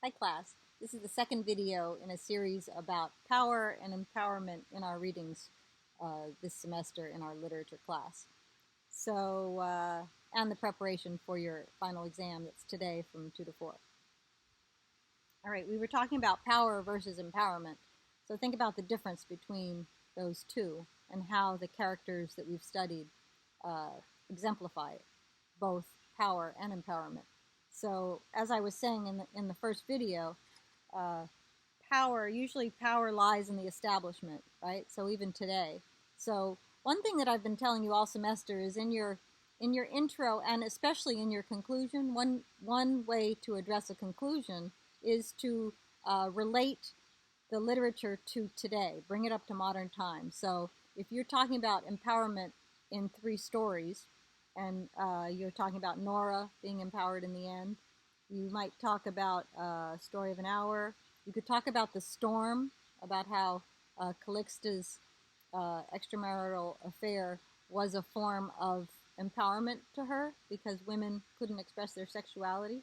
Hi class, this is the second video in a series about power and empowerment in our readings this semester in our literature class. So, and the preparation for your final exam that's today from 2 to 4. All right, we were talking about power versus empowerment. So think about the difference between those two and how the characters that we've studied exemplify both power and empowerment. So as I was saying in the first video, usually power lies in the establishment, right? So even today. So one thing that I've been telling you all semester is in your intro and especially in your conclusion, one way to address a conclusion is to relate the literature to today, bring it up to modern times. So if you're talking about empowerment in 3 stories, and you're talking about Nora being empowered in the end, you might talk about Story of an Hour. You could talk about The Storm, about how Calixta's extramarital affair was a form of empowerment to her because women couldn't express their sexuality.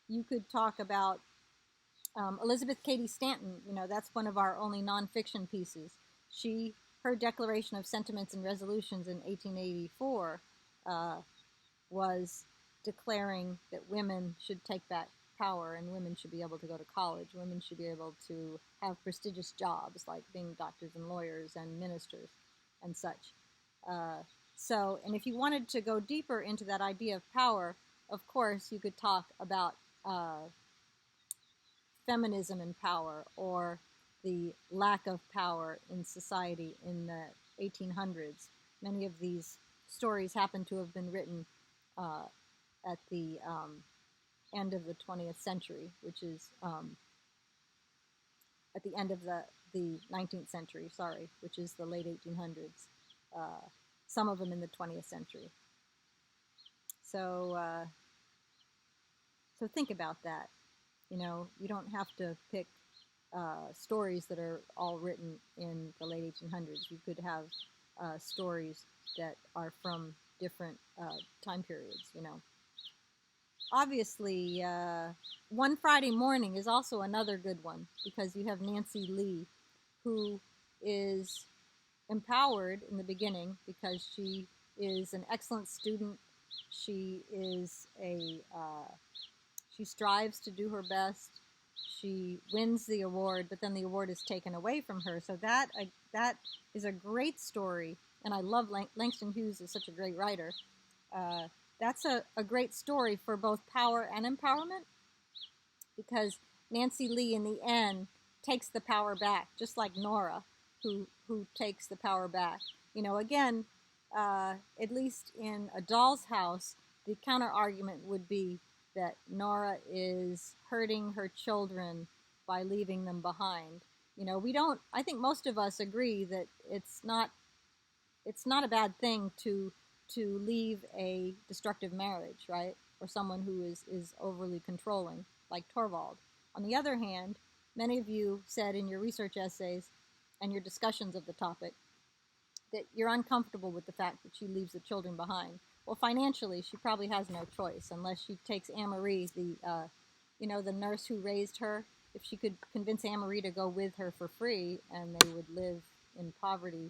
You could talk about Elizabeth Cady Stanton. You know, that's one of our only nonfiction pieces. Her Declaration of Sentiments and Resolutions in 1884 was declaring that women should take back power and women should be able to go to college. Women should be able to have prestigious jobs like being doctors and lawyers and ministers and such. And if you wanted to go deeper into that idea of power, of course, you could talk about feminism and power, or the lack of power in society in the 1800s. Many of these stories happen to have been written at the end of the 20th century, which is at the end of the 19th century, which is the late 1800s. Some of them in the 20th century. So think about that. You know, you don't have to pick stories that are all written in the late 1800s. You could have stories that are from different time periods, you know. Obviously, One Friday Morning is also another good one because you have Nancy Lee, who is empowered in the beginning because she is an excellent student. She is she strives to do her best. She wins the award, but then the award is taken away from her. So that is a great story, and I love Langston Hughes is such a great writer. That's a great story for both power and empowerment because Nancy Lee in the end takes the power back, just like Nora, who takes the power back. You know, again, at least in A Doll's House, the counter argument would be that Nora is hurting her children by leaving them behind. You know, I think most of us agree that it's not a bad thing to leave a destructive marriage, right? Or someone who is overly controlling, like Torvald. On the other hand, many of you said in your research essays and your discussions of the topic that you're uncomfortable with the fact that she leaves the children behind. Well, financially, she probably has no choice unless she takes Anne-Marie, the nurse who raised her. If she could convince Anne-Marie to go with her for free and they would live in poverty,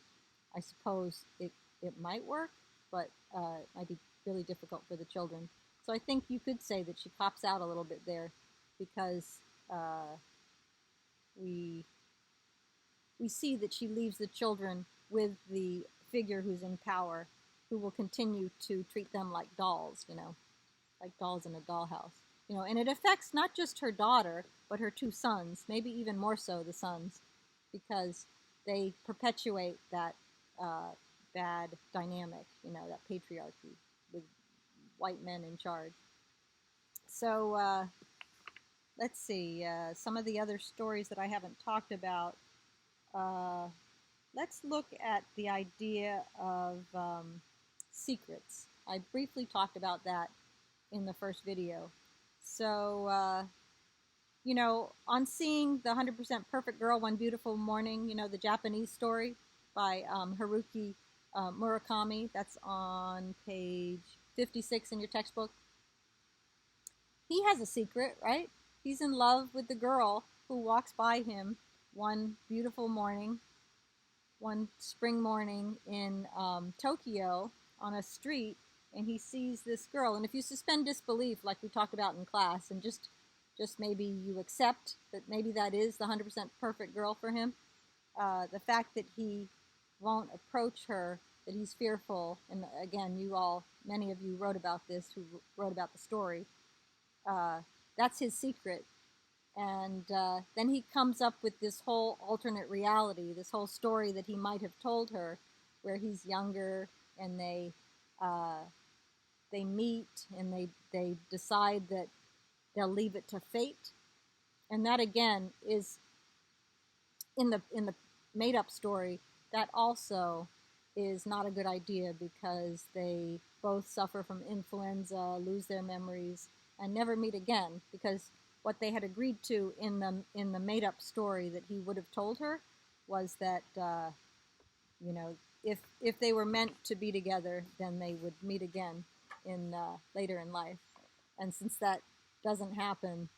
I suppose it might work, but it might be really difficult for the children. So I think you could say that she cops out a little bit there because we see that she leaves the children with the figure who's in power, who will continue to treat them like dolls, you know, like dolls in a dollhouse. You know, and it affects not just her daughter, but her 2 sons, maybe even more so the sons, because they perpetuate that bad dynamic, you know, that patriarchy with white men in charge. So let's see, some of the other stories that I haven't talked about. Let's look at the idea of secrets. I briefly talked about that in the first video. So, you know, on seeing the 100% Perfect Girl One Beautiful Morning, you know, the Japanese story by Haruki Murakami, that's on page 56 in your textbook. He has a secret, right? he's in love with the girl who walks by him one beautiful morning, one spring morning in Tokyo on a street, and he sees this girl. And if you suspend disbelief, like we talked about in class, and just maybe you accept that maybe that is the 100% perfect girl for him, the fact that he won't approach her, that he's fearful, and again, many of you wrote about this, who wrote about the story, that's his secret. And then he comes up with this whole alternate reality, this whole story that he might have told her, where he's younger and they meet and they decide that they'll leave it to fate. And that again is in the made up story. That also is not a good idea because they both suffer from influenza, lose their memories, and never meet again, because what they had agreed to in the made up story that he would have told her was that if they were meant to be together, then they would meet again in later in life. And since that doesn't happen,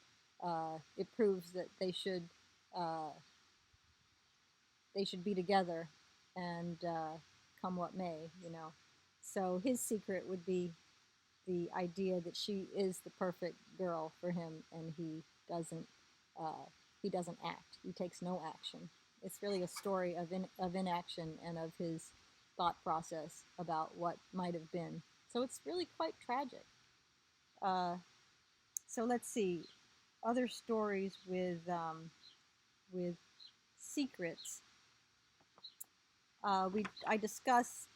it proves that they should be together, and come what may. So his secret would be the idea that she is the perfect girl for him, and he doesn't act. He takes no action. It's really a story of inaction and of his thought process about what might have been. So it's really quite tragic. So let's see, other stories with secrets. I discussed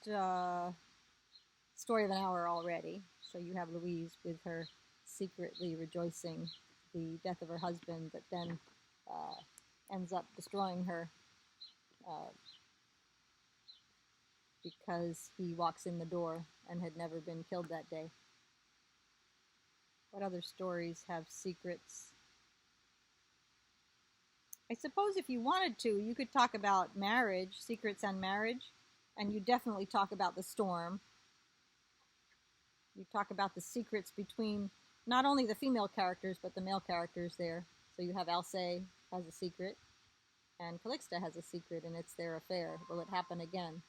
Story of an Hour already. So you have Louise with her secretly rejoicing the death of her husband, that then ends up destroying her because he walks in the door and had never been killed that day. What other stories have secrets? I suppose if you wanted to, you could talk about marriage, secrets and marriage, and you definitely talk about the storm. You talk about the secrets between not only the female characters, but the male characters there. So you have Alcée has a secret, and Calixta has a secret, and it's their affair. Will it happen again?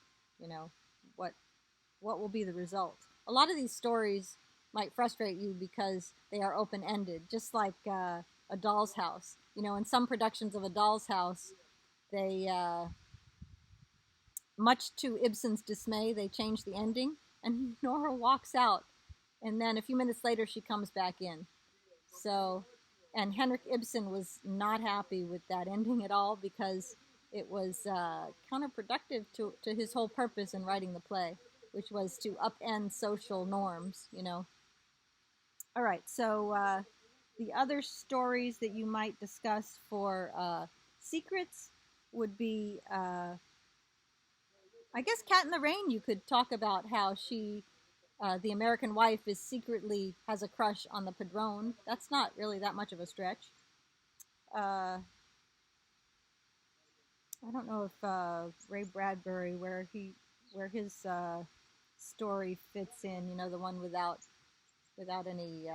What will be the result? A lot of these stories might frustrate you because they are open-ended, just like A Doll's House. In some productions of A Doll's House, they, much to Ibsen's dismay, they change the ending, and Nora walks out, and then a few minutes later she comes back in. So, and Henrik Ibsen was not happy with that ending at all, because it was counterproductive to his whole purpose in writing the play, which was to upend social norms. All right, so the other stories that you might discuss for secrets would be, I guess, Cat in the Rain. You could talk about how she, the American wife, has a crush on the Padrone. That's not really that much of a stretch. I don't know if Ray Bradbury, where his story fits in. The one without any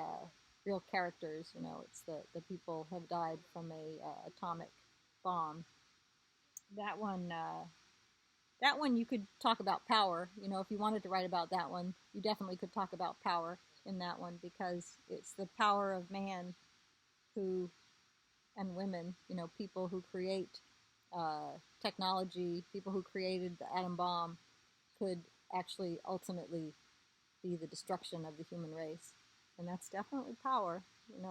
real characters. It's the people have died from a atomic bomb. That one you could talk about power. If you wanted to write about that one, you definitely could talk about power in that one, because it's the power of man and women, people who create technology, people who created the atom bomb, could actually ultimately be the destruction of the human race. And that's definitely power.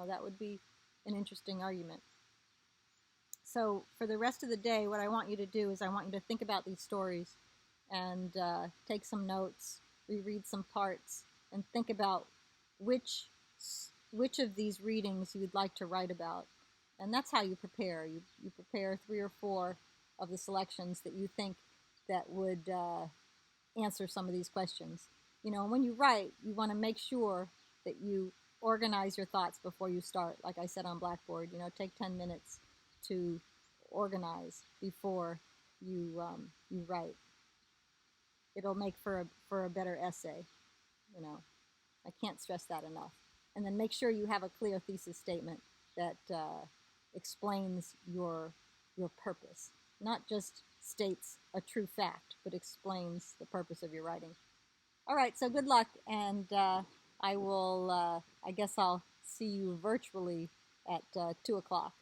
That would be an interesting argument. So for the rest of the day, what I want you to do is I want you to think about these stories and take some notes, reread some parts, and think about which of these readings you would like to write about. And that's how you prepare. You prepare 3 or 4 of the selections that you think that would answer some of these questions. And when you write, you want to make sure that you organize your thoughts before you start. Like I said on Blackboard, take 10 minutes to organize before you write. It'll make for a better essay. I can't stress that enough. And then make sure you have a clear thesis statement that explains your purpose, not just states a true fact, but explains the purpose of your writing. All right, so good luck, and I will. I guess I'll see you virtually at 2 o'clock.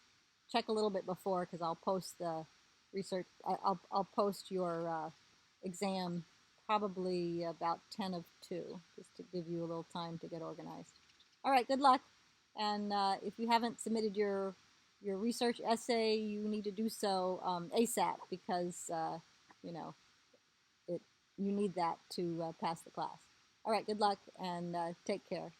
Check a little bit before because I'll post the research. I'll post your exam probably about 10 of 2, just to give you a little time to get organized. All right, good luck, and if you haven't submitted your research essay, you need to do so ASAP because you know it. You need that to pass the class. All right, good luck and take care.